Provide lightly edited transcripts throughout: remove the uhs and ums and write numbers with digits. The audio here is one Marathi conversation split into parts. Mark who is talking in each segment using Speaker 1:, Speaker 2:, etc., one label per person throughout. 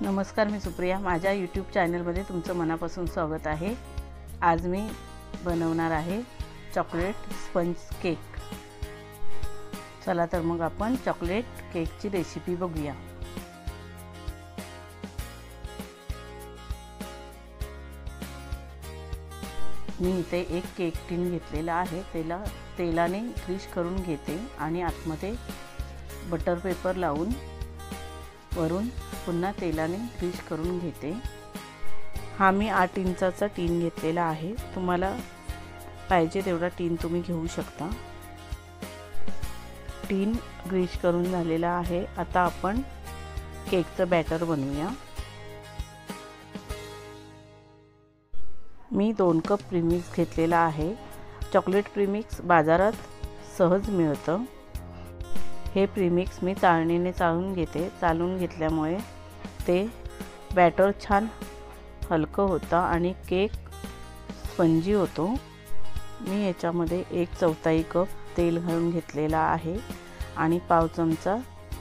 Speaker 1: नमस्कार, मी सुप्रिया। माझ्या यूट्यूब चॅनलमध्ये तुमचं मनापासून स्वागत आहे। आज मी बनवणार आहे चॉकलेट स्पंज केक। चला तर मग आपण चॉकलेट केकची रेसिपी बघूया। मी इथे एक केक टिन घेतलेला आहे। तेलाने ग्रीस करून घेते आणि आतमध्ये बटर पेपर लावून वरून पुन्हा तेलाने ग्रीस करून घेते। हा मी 8 इंचाचा टिन घेतलेला आहे। तुम्हाला पाहिजे तेवढा टिन तुम्ही घेऊ शकता। टिन ग्रीस करून झालेला आहे। आता आपण केकचं बॅटर बनवूया। मी 2 कप प्रीमिक्स घेतलेला आहे। चॉकलेट प्रीमिक्स बाजारात सहज मिळतं। हे प्रीमिक्स मी चाळणीने चाळून घेते। चाळून घेतल्यामुळे ते बॅटर छान हलकं होतं आणि केक स्पंजी होतो। मी याच्यामध्ये 1/4 कप तेल घालून घेतलेला आहे आणि पाव चमचा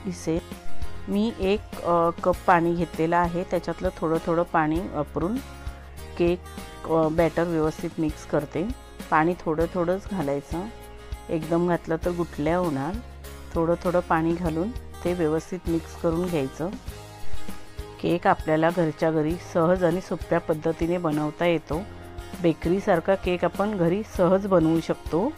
Speaker 1: इसेल। मी 1 कप पाणी घेतलेला आहे। त्याच्यातलं थोडं पाणी वापरून केक बॅटर व्यवस्थित मिक्स करते। पाणी थोडंच घालायचं, एकदम घातलं तर गुठल्या होणार। थोडं पाणी घालून ते व्यवस्थित मिक्स करून घ्यायचं। केक आपल्याला घरच्या घरी सहज आणि सोप्या पद्धतीने बनवता येतो। बेकरी सारखा केक आपण घरी सहज बनवू शकतो।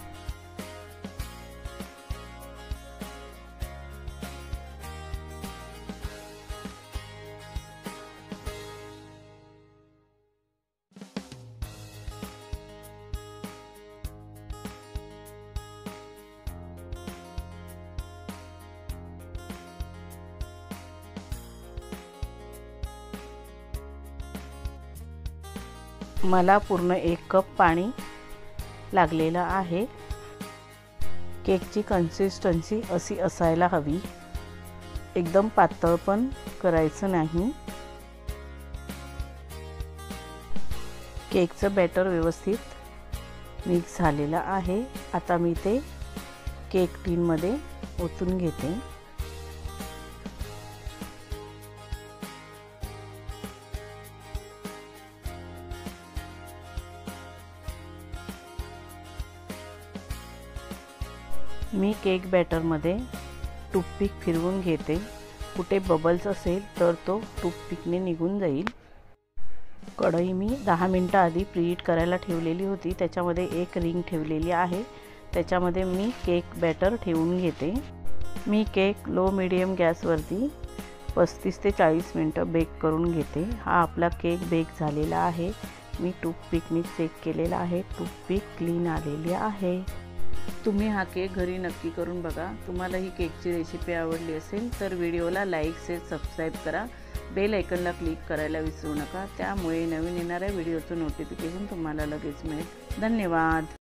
Speaker 1: मला पूर्ण 1 कप पाणी लागलेलं आहे। केकची कन्सिस्टन्सी अशी असायला हवी, एकदम पातळ पण करायचं नाही। केकचं बॅटर व्यवस्थित मिक्स झालेलं आहे। आता मी ते केक टिन मध्ये ओतून घेते। मी केक बॅटर मध्ये टूथपिक फिरवून घेते। कुठे बबल्स असेल तर तो टूथपिकने निघून जाईल। कढई मी 10 मिनिटं आधी प्रीहीट करायला ठेवलेली होती। त्याच्यामध्ये एक रिंग ठेवलेली आहे। त्याच्यामध्ये मी केक बॅटर ठेवून घेते। मी केक लो मीडियम गॅसवरती 35 ते 40 मिनिटं बेक करून घेते। हा आपला केक बेक झालेला आहे। मी टूथपिकने चेक केलेला आहे। टूथपिक क्लीन आलेली आहे। तुम्ही हा केक घरी नक्की करून बघा। तुम्हाला ही केकची रेसिपी आवडली असेल तर व्हिडिओला लाईक, शेअर, सबस्क्राईब करा। बेल आयकॉनला क्लिक करायला विसरू नका। त्यामुळे नवीन येणाऱ्या व्हिडिओचं नोटिफिकेशन तुम्हाला लगेच मिळेल। धन्यवाद।